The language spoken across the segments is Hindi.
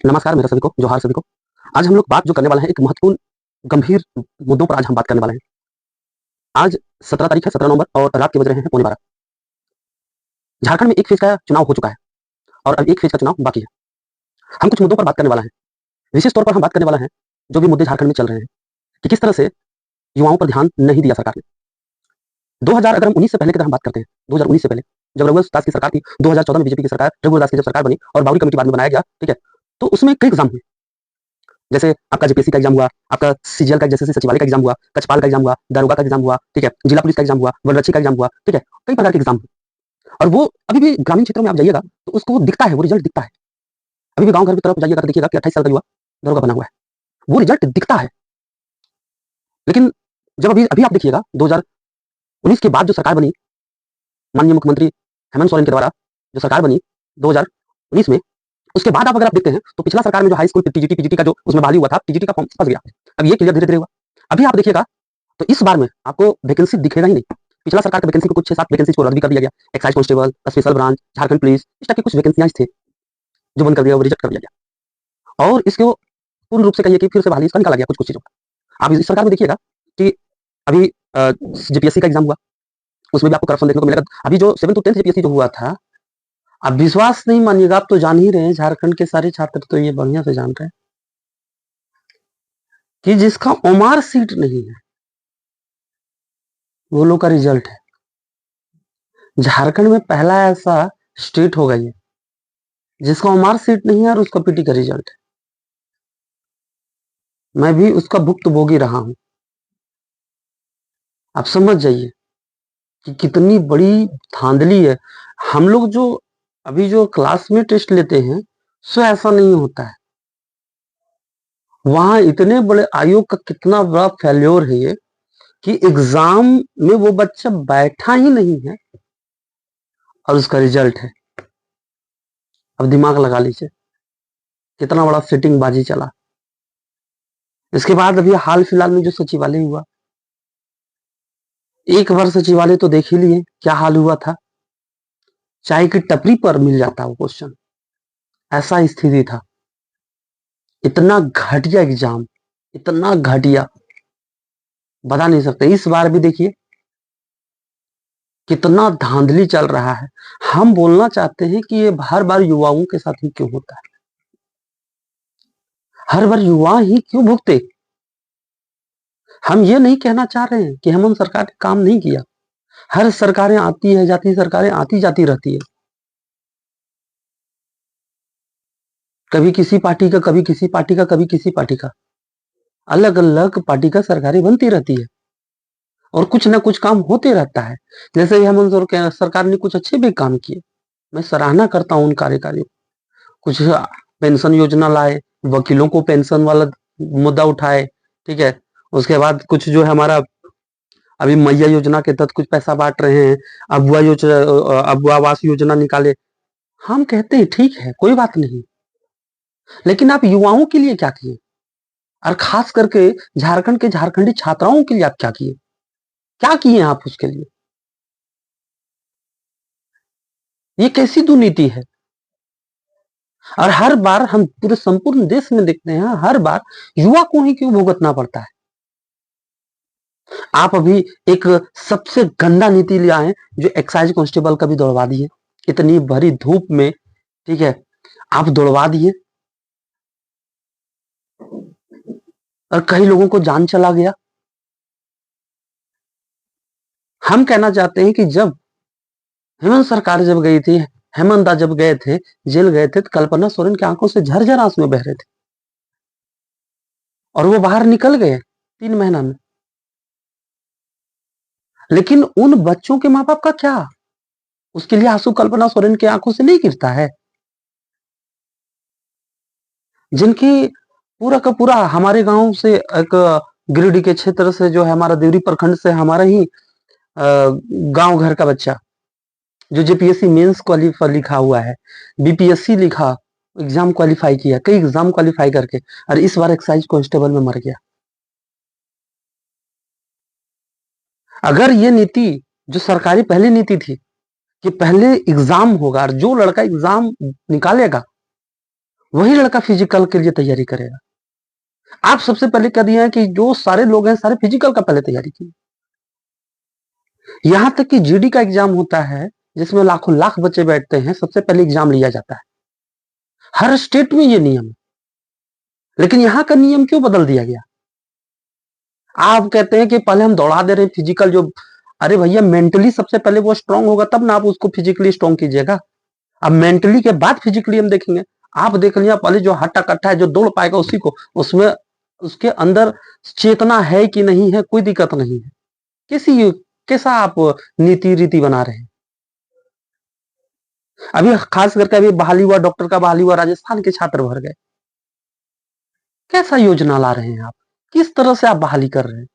नमस्कार मेरा सभी को, जोहार सभी को। आज हम लोग बात जो करने वाले हैं एक महत्वपूर्ण, गंभीर मुद्दों पर आज हम बात करने वाले हैं। आज 17 तारीख है, 17 नवंबर और रात के बज रहे हैं 11:15। झारखंड में एक फेज का चुनाव हो चुका है और अब एक फेज का चुनाव बाकी है। हम कुछ मुद्दों पर बात करने वाला है। विशेष तौर पर हम बात करने वाला है जो भी मुद्दे झारखंड में चल रहे हैं कि किस तरह से युवाओं पर ध्यान नहीं दिया सरकार ने। 2000 अगर हम 19 से पहले की तरह हम बात करते हैं, 2019 से पहले जब रघुवर दास की सरकार थी, 2014 में बीजेपी की सरकार, रघुवर दास की जब सरकार बनी और बावरी कमेटी बाद में बनाया गया, ठीक है, तो उसमें कई एग्जाम हुए। जैसे आपका जेपीएससी का एग्जाम हुआ, आपका सीजीएल का जैसे सचिवालय का एग्जाम हुआ, कचपाल का एग्जाम हुआ, दारोगा का एग्जाम हुआ, ठीक है, जिला पुलिस का एग्जाम हुआ, वनरक्षी का एग्जाम हुआ, ठीक है, कई प्रकार के एग्जाम हुए। और वो अभी भी ग्रामीण क्षेत्रों में आप जाइएगा तो उसको दिखता है, वो रिजल्ट दिखता है। अभी भी गांव घर की तरफ जाइएगा तो देखिएगा कि 28 साल का युवा दारोगा बना हुआ है, वो रिजल्ट दिखता है। लेकिन जब अभी अभी आप देखिएगा 2019 के बाद जो सरकार बनी, माननीय मुख्यमंत्री हेमंत सोरेन के द्वारा जो सरकार बनी 2019 में, उसके बाद आप अगर आप देखते हैं तो पिछला सरकार में जो हाई स्कूल टीजीटी पीजीटी का जो उसमें बहाली हुआ था, टीजीटी का फॉर्म फंस गया। अब ये क्लियर धीरे धीरे हुआ। अभी आप देखिएगा तो इस बार में आपको वैकेंसी दिखेगा ही नहीं। पिछला सरकार की वैकेंसी को कुछ 6-7 वैकेंसी को रद्द भी कर दिया गया। Excise constable, special branch, Jharkhand police, इस टाइप की कुछ वैकेंसियां थे जो बंद कर दिया, वो रिजेक्ट कर दिया गया। और इसको पूर्ण रूप से कहिए कि फिर से बहाली इसका निकाला गया कुछ कुछ चीजों का। आप इस सरकार में देखिएगा कि अभी जेपीएससी का एग्जाम हुआ, उसमें भी आपको करप्शन देखने को मिलेगा। अभी जो 7 to 10 जेपीएससी जो हुआ था, अब विश्वास नहीं मानिएगा, आप तो जान ही रहे हैं, झारखंड के सारे छात्र तो ये बढ़िया से जान रहे हैं कि जिसका ओमार सीट नहीं है वो लोग का रिजल्ट है। झारखंड में पहला ऐसा स्टेट होगा ये जिसका ओमार सीट नहीं है और उसका पीटी का रिजल्ट है। मैं भी उसका भुक्तभोगी रहा हूं। आप समझ जाइए कि कितनी बड़ी धांधली है। हम लोग जो अभी जो क्लास में टेस्ट लेते हैं सो ऐसा नहीं होता है। वहां इतने बड़े आयोग का कितना बड़ा फेल्योर है ये कि एग्जाम में वो बच्चा बैठा ही नहीं है और उसका रिजल्ट है। अब दिमाग लगा लीजिए कितना बड़ा सेटिंग बाजी चला। इसके बाद अभी हाल फिलहाल में जो सचिवालय हुआ, एक बार सचिवालय तो देख ही लिए क्या हाल हुआ था। चाय की टपरी पर मिल जाता वो क्वेश्चन, ऐसा स्थिति था। इतना घटिया एग्जाम, इतना घटिया, बता नहीं सकते। इस बार भी देखिए कितना धांधली चल रहा है। हम बोलना चाहते हैं कि ये हर बार युवाओं के साथ ही क्यों होता है, हर बार युवा ही क्यों भुगते। हम ये नहीं कहना चाह रहे हैं कि हेमंत सरकार ने काम नहीं किया। हर सरकारें आती है जाती, सरकारें आती जाती रहती है, कभी किसी पार्टी का, कभी किसी पार्टी का, कभी किसी पार्टी का, अलग अलग पार्टी का सरकारें बनती रहती है और कुछ ना कुछ काम होते रहता है। जैसे हेमंत सरकार ने कुछ अच्छे भी काम किए, मैं सराहना करता हूं उन कार्यकारियों। कुछ पेंशन योजना लाए, वकीलों को पेंशन वाला मुद्दा उठाए, ठीक है। उसके बाद कुछ जो है हमारा अभी मैया योजना के तहत कुछ पैसा बांट रहे हैं, अबुआ योजना, अबुआ आवास योजना निकाले। हम कहते हैं ठीक है, कोई बात नहीं, लेकिन आप युवाओं के लिए क्या किए, और खास करके झारखंड के झारखंडी छात्राओं के लिए आप क्या किए, क्या किए आप उसके लिए। ये कैसी दुर्नीति है। और हर बार हम पूरे संपूर्ण देश में देखते हैं, हर बार युवा को ही क्यों भुगतना पड़ता है। आप अभी एक सबसे गंदा नीति ले आए जो एक्साइज कांस्टेबल का भी दौड़वा दिए, इतनी भरी धूप में, ठीक है, आप दौड़वा दिए और कई लोगों को जान चला गया। हम कहना चाहते हैं कि जब हेमंत सरकार जब गई थी, हेमंत दा जब गए थे, जेल गए थे, तो कल्पना सोरेन की आंखों से झरझर आंसू बह रहे थे और वो बाहर निकल गए 3 महीना में। लेकिन उन बच्चों के माँ बाप का क्या, उसके लिए आंसू कल्पना सोरेन की आंखों से नहीं गिरता है, जिनकी पूरा का पूरा हमारे गांव से, एक गिरिडीह के क्षेत्र से जो है हमारा देवरी प्रखंड से, हमारा ही गांव घर का बच्चा जो जेपीएससी मेंस क्वालिफाई लिखा हुआ है, बीपीएससी लिखा, एग्जाम क्वालिफाई किया, कई एग्जाम क्वालिफाई करके, और इस बार एक्साइज कांस्टेबल में मर गया। अगर ये नीति जो सरकारी पहली नीति थी कि पहले एग्जाम होगा और जो लड़का एग्जाम निकालेगा वही लड़का फिजिकल के लिए तैयारी करेगा। आप सबसे पहले कह दिए हैं कि जो सारे लोग हैं सारे फिजिकल का पहले तैयारी किए। यहां तक कि जीडी का एग्जाम होता है जिसमें लाखों लाख बच्चे बैठते हैं, सबसे पहले एग्जाम लिया जाता है। हर स्टेट में ये नियम है, लेकिन यहां का नियम क्यों बदल दिया गया? आप कहते हैं कि पहले हम दौड़ा दे रहे हैं फिजिकल जो, अरे भैया मेंटली सबसे पहले वो स्ट्रांग होगा तब ना आप उसको फिजिकली स्ट्रांग कीजिएगा। अब मेंटली के बाद फिजिकली हम देखेंगे। आप देख लिया पहले जो हट्टा कट्टा है जो दौड़ पाएगा उसी को, उसमें उसके अंदर चेतना है कि नहीं है, कोई दिक्कत नहीं है। कैसा आप नीति रीति बना रहे हैं? अभी खास करके अभी बहाली हुआ, डॉक्टर का बहाली हुआ, राजस्थान के छात्र भर गए। कैसा योजना ला रहे हैं आप? किस तरह से आप बहाली कर रहे हैं?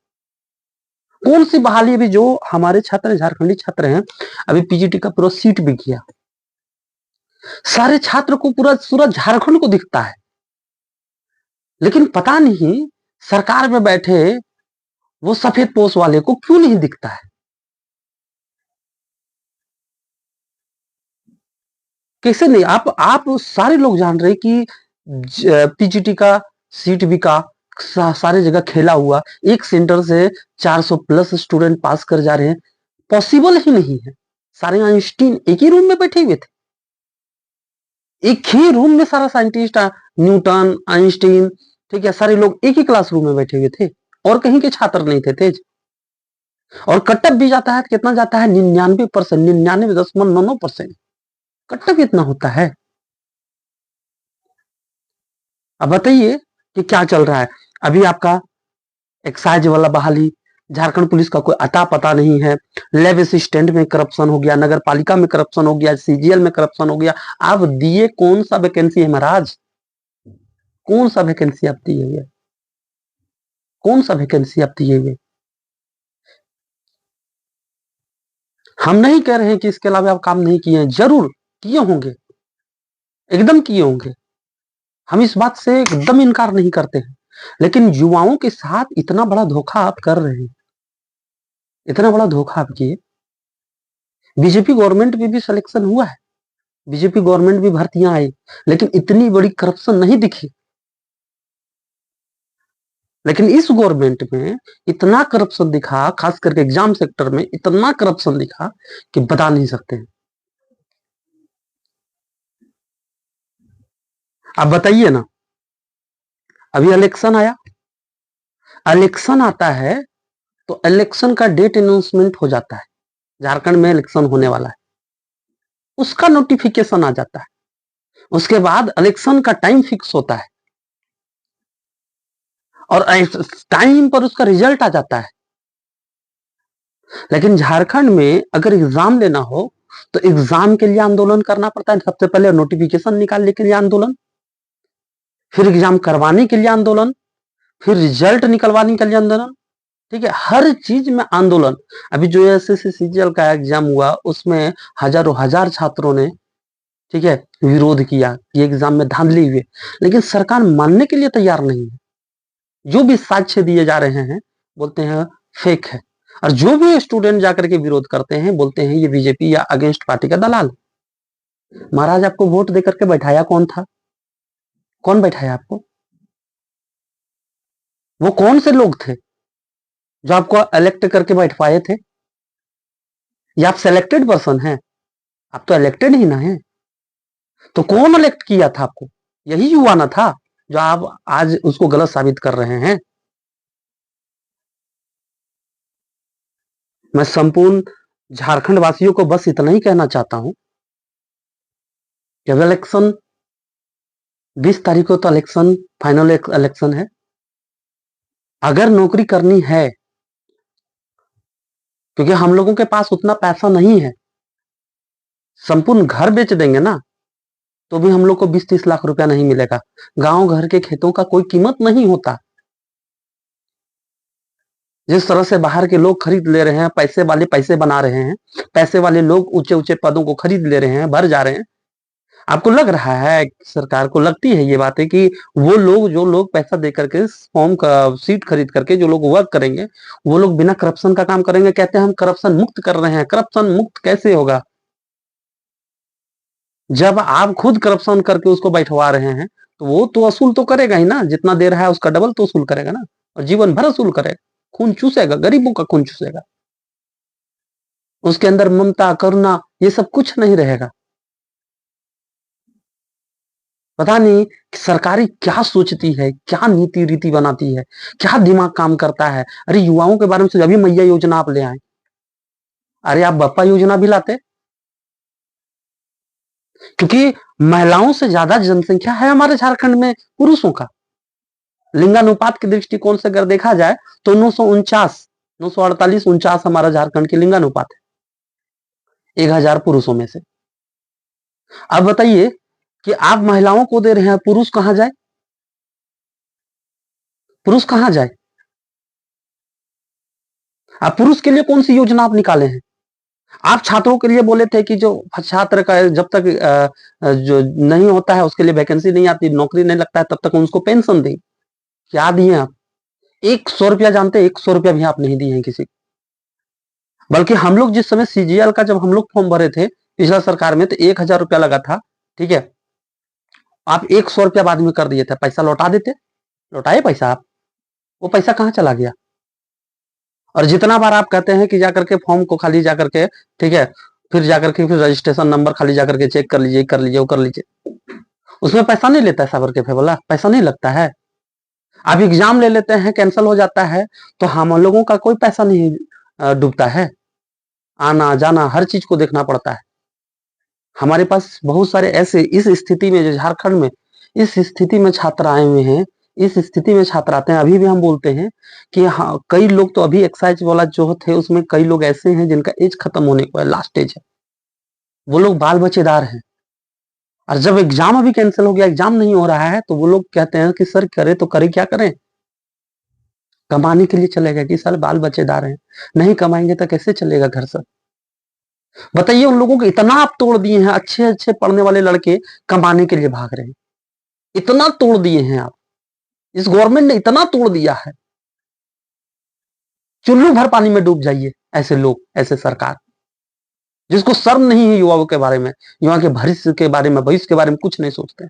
कौन सी बहाली? अभी जो हमारे छात्र झारखंडी छात्र हैं, अभी पीजीटी का पूरा सीट भी किया, सारे छात्र को पूरा झारखंड को दिखता है, लेकिन पता नहीं सरकार में बैठे वो सफेद पोश वाले को क्यों नहीं दिखता है। कैसे नहीं? आप सारे लोग जान रहे कि पीजीटी का सीट भी का सारे जगह खेला हुआ, एक सेंटर से 400 प्लस स्टूडेंट पास कर जा रहे हैं, पॉसिबल ही नहीं है। सारे आइंस्टीन एक ही रूम में बैठे हुए थे, एक ही रूम में सारा साइंटिस्ट, न्यूटन, आइंस्टीन, ठीक है, सारे लोग एक ही क्लासरूम में बैठे हुए थे और कहीं के छात्र नहीं थे तेज। और कटअप भी जाता है, कितना जाता है? 99%, 99.99%। कटअप इतना होता है। अब बताइए कि क्या चल रहा है। अभी आपका एक्साइज वाला बहाली, झारखंड पुलिस का कोई अता पता नहीं है। लैब असिस्टेंट में करप्शन हो गया, नगर पालिका में करप्शन हो गया, सीजीएल में करप्शन हो गया। आप दिए कौन सा वैकेंसी है महाराज? कौन सा वैकेंसी आप दिए हुए? कौन सा वैकेंसी आप दिए हुए? हम नहीं कह रहे हैं कि इसके अलावा आप काम नहीं किए हैं, जरूर किए होंगे, एकदम किए होंगे। हम इस बात से एकदम इनकार नहीं करते हैं, लेकिन युवाओं के साथ इतना बड़ा धोखा आप कर रहे हैं, इतना बड़ा धोखा आप किए। बीजेपी गवर्नमेंट में भी सिलेक्शन हुआ है, बीजेपी गवर्नमेंट भी भर्तियां आई, लेकिन इतनी बड़ी करप्शन नहीं दिखी। लेकिन इस गवर्नमेंट में इतना करप्शन दिखा, खास करके एग्जाम सेक्टर में इतना करप्शन दिखा कि बता नहीं सकते हैं। आप बताइए ना, अभी इलेक्शन आया, इलेक्शन आता है तो इलेक्शन का डेट अनाउंसमेंट हो जाता है, झारखंड में इलेक्शन होने वाला है, उसका नोटिफिकेशन आ जाता है। उसके बाद इलेक्शन का टाइम फिक्स होता है और टाइम पर उसका रिजल्ट आ जाता है। लेकिन झारखंड में अगर एग्जाम लेना हो तो एग्जाम के लिए आंदोलन करना पड़ता है। सबसे पहले नोटिफिकेशन निकालने के लिए आंदोलन, फिर एग्जाम करवाने के लिए आंदोलन, फिर रिजल्ट निकलवाने के लिए आंदोलन, ठीक है, हर चीज में आंदोलन। अभी जो एसएससी सीजीएल का एग्जाम हुआ उसमें हजारों हजार छात्रों ने, ठीक है, विरोध किया, ये एग्जाम में धांधली हुई, लेकिन सरकार मानने के लिए तैयार नहीं है। जो भी साक्ष्य दिए जा रहे हैं बोलते हैं फेक है, और जो भी स्टूडेंट जाकर के विरोध करते हैं बोलते हैं ये बीजेपी या अगेंस्ट पार्टी का दलाल। महाराज आपको वोट देकर के बैठाया कौन था? कौन बैठाया आपको? वो कौन से लोग थे जो आपको इलेक्ट करके बैठवाए थे? या आप सिलेक्टेड पर्सन हैं? आप तो इलेक्टेड ही ना है। तो कौन इलेक्ट किया था आपको? यही युवा ना था जो आप आज उसको गलत साबित कर रहे हैं। मैं संपूर्ण झारखंड वासियों को बस इतना ही कहना चाहता हूं, जब इलेक्शन 20 तारीख को तो इलेक्शन फाइनल इलेक्शन है। अगर नौकरी करनी है, क्योंकि हम लोगों के पास उतना पैसा नहीं है, संपूर्ण घर बेच देंगे ना तो भी हम लोग को 20-30 लाख रुपया नहीं मिलेगा। गांव घर के खेतों का कोई कीमत नहीं होता। जिस तरह से बाहर के लोग खरीद ले रहे हैं, पैसे वाले पैसे बना रहे हैं, पैसे वाले लोग ऊंचे ऊंचे पदों को खरीद ले रहे हैं, भर जा रहे हैं। आपको लग रहा है, सरकार को लगती है ये बात है कि वो लोग, जो लोग पैसा देकर के फॉर्म का सीट खरीद करके जो लोग वर्क करेंगे वो लोग बिना करप्शन का काम करेंगे? कहते हैं हम करप्शन मुक्त कर रहे हैं। करप्शन मुक्त कैसे होगा जब आप खुद करप्शन करके उसको बैठवा रहे हैं? तो वो तो वसूल तो करेगा ही ना, जितना दे रहा है उसका डबल तो वसूल करेगा ना, और जीवन भर वसूल करेगा, खून चूसेगा, गरीबों का खून चूसेगा। उसके अंदर ममता, करुणा, ये सब कुछ नहीं रहेगा। पता नहीं कि सरकारें क्या सोचती है, क्या नीति रीति बनाती है, क्या दिमाग काम करता है। अरे युवाओं के बारे में अभी मैया योजना आप ले आए, अरे आप बप्पा योजना भी लाते, क्योंकि महिलाओं से ज्यादा जनसंख्या है हमारे झारखंड में पुरुषों का। लिंगानुपात के दृष्टिकोण से अगर देखा जाए तो 948 हमारा झारखंड की लिंगानुपात है 1000 पुरुषों में से। अब बताइए कि आप महिलाओं को दे रहे हैं, पुरुष कहां जाए, पुरुष कहां जाए? आप पुरुष के लिए कौन सी योजना आप निकाले हैं? आप छात्रों के लिए बोले थे कि जो छात्र का जब तक जो नहीं होता है उसके लिए वैकेंसी नहीं आती, नौकरी नहीं लगता है, तब तक उसको पेंशन दें। क्या दिए आप? 100 रुपया, जानते हैं 100 रुपया भी आप नहीं दिए हैं किसी को। बल्कि हम लोग जिस समय सीजीएल का जब हम लोग फॉर्म भरे थे पिछला सरकार में, तो 1000 रुपया लगा था, ठीक है। आप 100 रुपया बाद में कर दिए थे, पैसा लौटा देते, लौटाए पैसा आप? वो पैसा कहां चला गया? और जितना बार आप कहते हैं कि जाकर के फॉर्म को खाली जाकर के, ठीक है, फिर जाकर के फिर रजिस्ट्रेशन नंबर खाली जाकर के चेक कर लीजिए, कर लीजिए, वो कर लीजिए, उसमें पैसा नहीं लेता है साबर के बोला, पैसा नहीं लगता है। आप एग्जाम ले लेते हैं, कैंसिल हो जाता है, तो हम लोगों का कोई पैसा नहीं डूबता है। आना जाना हर चीज को देखना पड़ता है। हमारे पास बहुत सारे ऐसे, इस स्थिति में जो झारखंड में इस स्थिति में छात्र आए हुए हैं, इस स्थिति में छात्र आते हैं, अभी भी हम बोलते हैं कि हाँ, कई लोग तो अभी एक्साइज वाला जो थे उसमें कई लोग ऐसे हैं जिनका एज खत्म होने को है, लास्ट एज है, वो लोग बाल बच्चेदार हैं। और जब एग्जाम अभी कैंसिल हो गया, एग्जाम नहीं हो रहा है, तो वो लोग कहते हैं कि सर करे तो करे, क्या करें, कमाने के लिए चले गए कि सर बाल बच्चेदार हैं, नहीं कमाएंगे तो कैसे चलेगा घर सर? बताइए, उन लोगों को इतना आप तोड़ दिए हैं, अच्छे अच्छे पढ़ने वाले लड़के कमाने के लिए भाग रहे हैं, इतना तोड़ दिए हैं आप, इस गवर्नमेंट ने इतना तोड़ दिया है। चुल्लू भर पानी में डूब जाइए ऐसे लोग, ऐसे सरकार, जिसको शर्म नहीं है युवाओं के बारे में, युवा के भविष्य के बारे में, भविष्य के बारे में कुछ नहीं सोचते।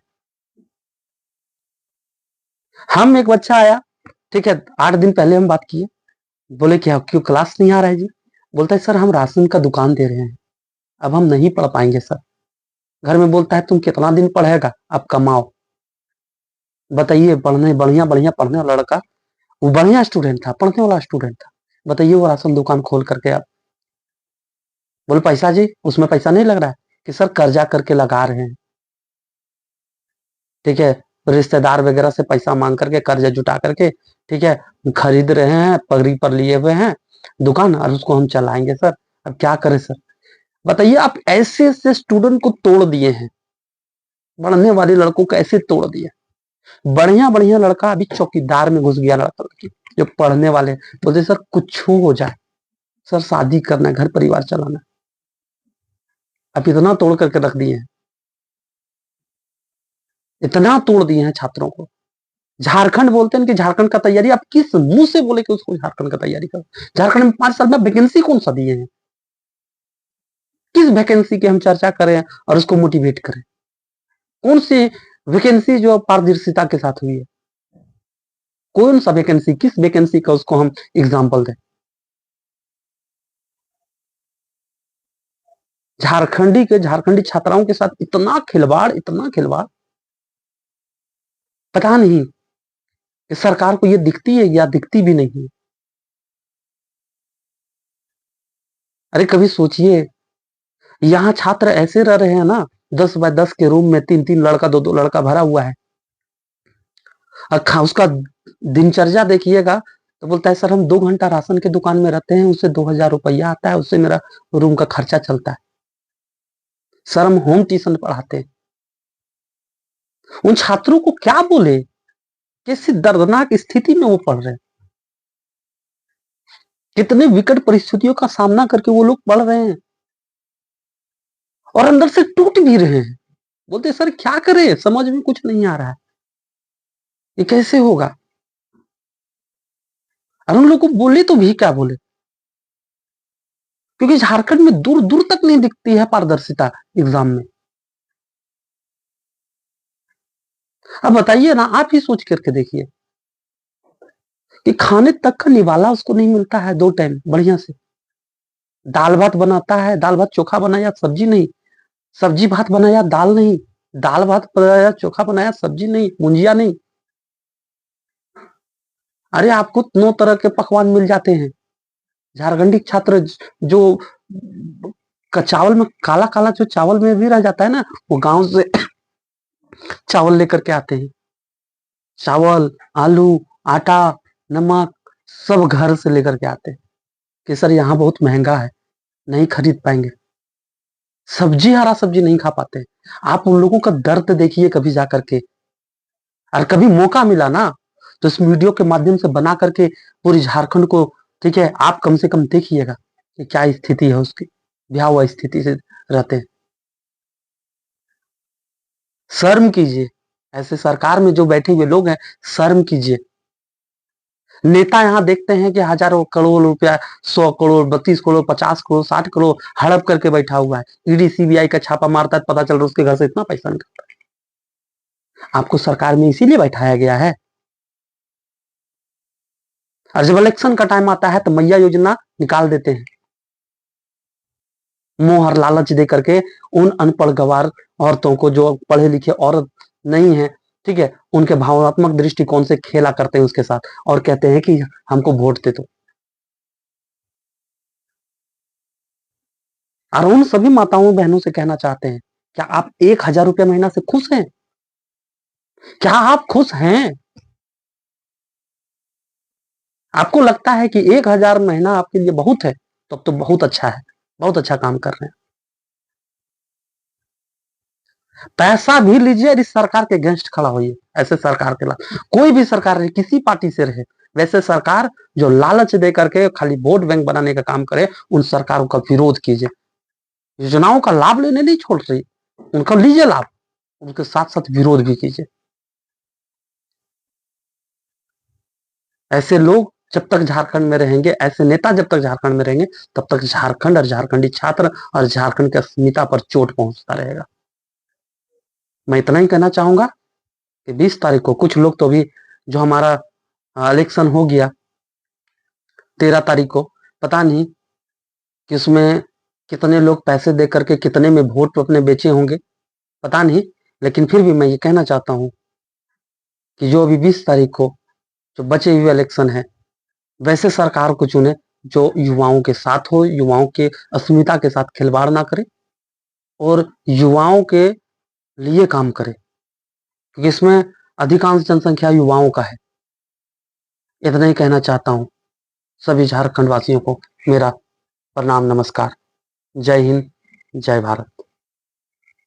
हम एक बच्चा आया, ठीक है, 8 दिन पहले हम बात किए, बोले क्या क्यों क्लास नहीं आ रहा है जी? बोलता है सर हम राशन का दुकान दे रहे हैं, अब हम नहीं पढ़ पाएंगे सर। घर में बोलता है तुम कितना दिन पढ़ेगा, अब कमाओ। बताइए, पढ़ने बढ़िया बढ़िया पढ़ने वाला लड़का, वो बढ़िया स्टूडेंट था, पढ़ने वाला स्टूडेंट था, बताइए वो राशन दुकान खोल करके आप, बोले पैसा जी उसमें पैसा नहीं लग रहा है, कि सर कर्जा करके लगा रहे हैं, ठीक है, रिश्तेदार वगैरह से पैसा मांग करके कर्जा जुटा करके, ठीक है, खरीद रहे हैं, पगड़ी पर लिए हुए हैं दुकान, और उसको हम चलाएंगे सर, अब क्या करें सर? बताइए, आप ऐसे ऐसे स्टूडेंट को तोड़ दिए हैं, पढ़ने वाले लड़कों को ऐसे तोड़ दिए। बढ़िया बढ़िया लड़का अभी चौकीदार में घुस गया, लड़का लड़की जो पढ़ने वाले, बोलते सर कुछ हो जाए, सर शादी करना है, घर परिवार चलाना है। अब इतना तोड़ करके रख दिए हैं, इतना तोड़ दिए हैं छात्रों को। झारखंड बोलते हैं कि झारखंड का तैयारी, आप किस मुंह से बोले कि उसको झारखंड का तैयारी करो? झारखंड में 5 साल में वैकेंसी कौन सा दिए हैं? किस वैकेंसी की हम चर्चा करें और उसको मोटिवेट करें? कौन सी वैकेंसी जो पारदर्शिता के साथ हुई है? कौन सा वैकेंसी, किस वैकेंसी का उसको हम एग्जाम्पल दें? झारखंडी छात्राओं के साथ इतना खिलवाड़, इतना खिलवाड़, पता नहीं कि सरकार को ये दिखती है या दिखती भी नहीं है। अरे कभी सोचिए, यहाँ छात्र ऐसे रह रहे हैं ना, 10 बाय 10 के रूम में 3-3 लड़का, 2-2 लड़का भरा हुआ है, और उसका दिनचर्या देखिएगा, तो बोलता है सर हम 2 घंटा राशन के दुकान में रहते हैं, उससे 2000 रुपया आता है, उससे मेरा रूम का खर्चा चलता है। सर हम होम ट्यूशन पढ़ाते हैं। उन छात्रों को क्या बोले, कैसी दर्दनाक स्थिति में वो पढ़ रहे हैं, कितने विकट परिस्थितियों का सामना करके वो लोग पढ़ रहे हैं, और अंदर से टूट भी रहे हैं। बोलते सर क्या करें, समझ में कुछ नहीं आ रहा है, ये कैसे होगा? और उन लोग को बोले तो भी क्या बोले, क्योंकि झारखंड में दूर दूर तक नहीं दिखती है पारदर्शिता एग्जाम में। अब बताइए ना, आप ही सोच करके देखिए कि खाने तक का निवाला उसको नहीं मिलता है 2 टाइम बढ़िया से। दाल भात बनाता है, दाल भात चोखा बनाया सब्जी नहीं, सब्जी भात बनाया दाल नहीं, दाल भात बनाया चोखा बनाया सब्जी नहीं, मुंजिया नहीं। अरे आपको 9 तरह के पकवान मिल जाते हैं। झारखंडी छात्र जो चावल में काला काला जो चावल में भी रह जाता है ना, वो गांव से चावल लेकर के आते हैं। चावल, आलू, आटा, नमक सब घर से लेकर के आते हैं कि सर यहाँ बहुत महंगा है, नहीं खरीद पाएंगे। सब्जी, हरा सब्जी नहीं खा पाते हैं। आप उन लोगों का दर्द देखिए कभी जा करके। और कभी मौका मिला ना तो इस वीडियो के माध्यम से बना करके पूरी झारखंड को, ठीक है, आप कम से कम देखिएगा कि क्या स्थिति है उसकी, ब्याह हुआ स्थिति से रहते हैं। शर्म कीजिए, ऐसे सरकार में जो बैठे हुए लोग हैं, शर्म कीजिए। नेता यहाँ देखते हैं कि हजारों करोड़ रुपया, 100 करोड़, 32 करोड़, 50 करोड़, 60 करोड़ हड़प करके बैठा हुआ है। ईडी सीबीआई का छापा मारता है, पता चल रहा है उसके घर से इतना पैसा निकलता है। आपको सरकार में इसीलिए बैठाया गया है। और जब इलेक्शन का टाइम आता है तो मैया योजना निकाल देते हैं, मोह और लालच दे करके उन अनपढ़ गवार औरतों को, जो पढ़े लिखे औरत नहीं है, ठीक है, उनके भावनात्मक दृष्टिकोण से खेला करते हैं उसके साथ और कहते हैं कि हमको वोट दे दो। और उन सभी माताओं बहनों से कहना चाहते हैं, क्या आप 1,000 रुपया महीना से खुश हैं? क्या आप खुश हैं? आपको लगता है कि 1,000 महीना आपके लिए बहुत है? तब तो बहुत अच्छा है, बहुत अच्छा काम कर रहे हैं। पैसा भी लीजिए और इस सरकार के अगेंस्ट खड़ा होइए। ऐसे सरकार के खिलाफ कोई भी सरकार रहे, किसी पार्टी से रहे, वैसे सरकार जो लालच दे करके खाली वोट बैंक बनाने का काम करे, उन सरकारों का विरोध कीजिए। योजनाओं का लाभ लेने नहीं छोड़ रही, उनका लीजिए लाभ, उनके साथ साथ विरोध भी कीजिए। ऐसे लोग जब तक झारखंड में रहेंगे, ऐसे नेता जब तक झारखंड में रहेंगे, तब तक झारखंड और झारखंडी छात्र और झारखंड की अस्मिता पर चोट पहुंचता रहेगा। मैं इतना ही कहना चाहूंगा कि 20 तारीख को कुछ लोग तो अभी, जो हमारा इलेक्शन हो गया 13 तारीख को, पता नहीं कि उसमें कितने लोग पैसे दे करके कितने में वोट अपने बेचे होंगे, पता नहीं। लेकिन फिर भी मैं ये कहना चाहता हूं कि जो अभी 20 तारीख को जो बचे हुए इलेक्शन है, वैसे सरकार को चुने जो युवाओं के साथ हो, युवाओं के अस्मिता के साथ खिलवाड़ ना करे और युवाओं के लिए काम करे, क्योंकि इसमें अधिकांश जनसंख्या युवाओं का है। इतना ही कहना चाहता हूं। सभी झारखंड वासियों को मेरा प्रणाम, नमस्कार। जय हिंद, जय भारत।